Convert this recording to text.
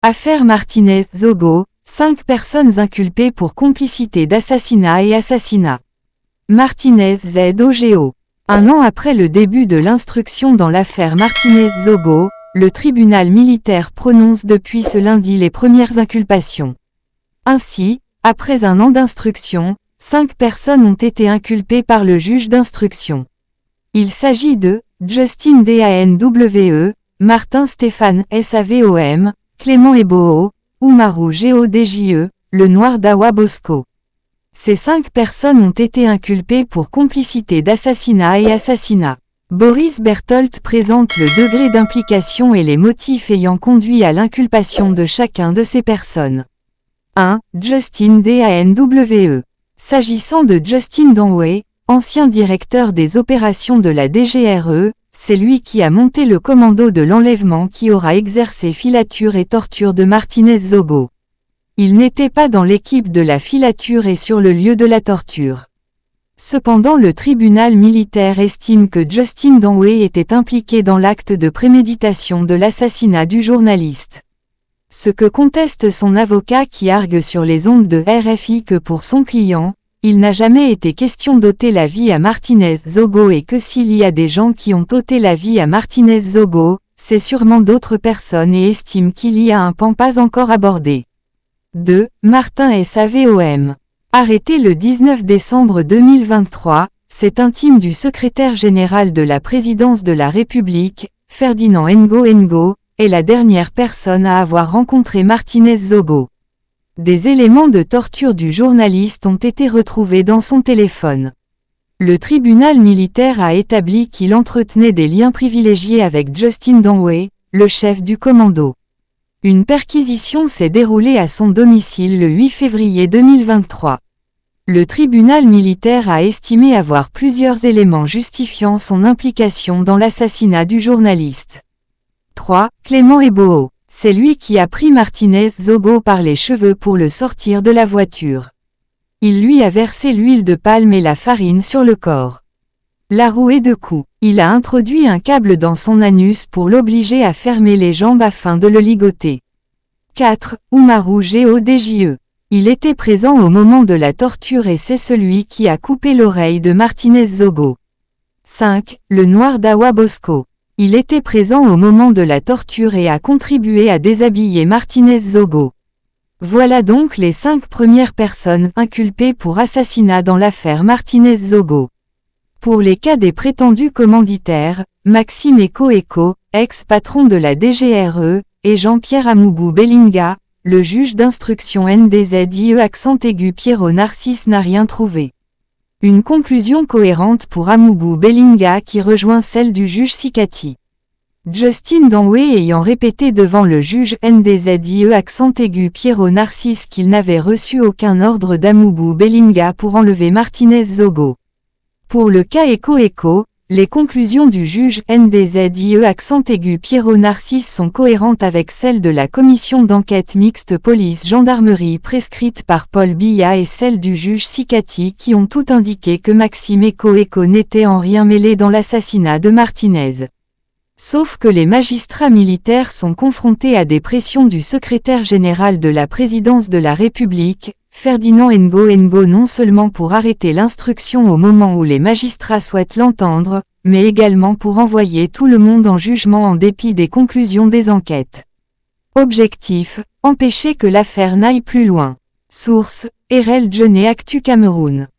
Affaire Martinez-Zogo, 5 personnes inculpées pour complicité d'assassinat et assassinat. Martinez-Zogo. Un an après le début de l'instruction dans l'affaire Martinez-Zogo, le tribunal militaire prononce depuis ce lundi les premières inculpations. Ainsi, après un an d'instruction, 5 personnes ont été inculpées par le juge d'instruction. Il s'agit de Justin Danwe, Martin Stéphane Savom, Clément Eboho, Oumarou Godje, le Noir d'Awa Bosco. Ces 5 personnes ont été inculpées pour complicité d'assassinat et assassinat. Boris Berthold présente le degré d'implication et les motifs ayant conduit à l'inculpation de chacun de ces personnes. 1. Justin Danwe. S'agissant de Justin Danwe, ancien directeur des opérations de la DGRE, c'est lui qui a monté le commando de l'enlèvement qui aura exercé filature et torture de Martinez-Zogo. Il n'était pas dans l'équipe de la filature et sur le lieu de la torture. Cependant le tribunal militaire estime que Justin Danwe était impliqué dans l'acte de préméditation de l'assassinat du journaliste. Ce que conteste son avocat qui argue sur les ondes de RFI que pour son client, il n'a jamais été question d'ôter la vie à Martinez-Zogo et que s'il y a des gens qui ont ôté la vie à Martinez-Zogo, c'est sûrement d'autres personnes et estime qu'il y a un pan pas encore abordé. 2. Martin Savom. Arrêté le 19 décembre 2023, cet intime du secrétaire général de la présidence de la République, Ferdinand Ngo, est la dernière personne à avoir rencontré Martinez-Zogo. Des éléments de torture du journaliste ont été retrouvés dans son téléphone. Le tribunal militaire a établi qu'il entretenait des liens privilégiés avec Justin Danwe, le chef du commando. Une perquisition s'est déroulée à son domicile le 8 février 2023. Le tribunal militaire a estimé avoir plusieurs éléments justifiant son implication dans l'assassinat du journaliste. 3. Clément Eboho. C'est lui qui a pris Martinez-Zogo par les cheveux pour le sortir de la voiture. Il lui a versé l'huile de palme et la farine sur le corps. L'a roué de coups. Il a introduit un câble dans son anus pour l'obliger à fermer les jambes afin de le ligoter. 4. Oumarou Godje. Il était présent au moment de la torture et c'est celui qui a coupé l'oreille de Martinez-Zogo. 5. Le Noir d'Awa Bosco. Il était présent au moment de la torture et a contribué à déshabiller Martinez-Zogo. Voilà donc les 5 premières personnes inculpées pour assassinat dans l'affaire Martinez-Zogo. Pour les cas des prétendus commanditaires, Maxime Eko, ex-patron de la DGRE, et Jean-Pierre Amoubou Bellinga, le juge d'instruction NDZIE Pierrot Narcisse n'a rien trouvé. Une conclusion cohérente pour Amoubou Bellinga qui rejoint celle du juge Sikati. Justin Danwe ayant répété devant le juge NDZIE Pierrot Narcisse qu'il n'avait reçu aucun ordre d'Amoubou Bellinga pour enlever Martinez-Zogo. Pour le cas Eko, les conclusions du juge NDZIE Pierrot Narcisse sont cohérentes avec celles de la commission d'enquête mixte police-gendarmerie prescrite par Paul Biya et celles du juge Sikati qui ont tout indiqué que Maxime Eko n'était en rien mêlé dans l'assassinat de Martinez. Sauf que les magistrats militaires sont confrontés à des pressions du secrétaire général de la présidence de la République, Ferdinand Ngo non seulement pour arrêter l'instruction au moment où les magistrats souhaitent l'entendre, mais également pour envoyer tout le monde en jugement en dépit des conclusions des enquêtes. Objectif, empêcher que l'affaire n'aille plus loin. Source, RL Jeune Actu Cameroun.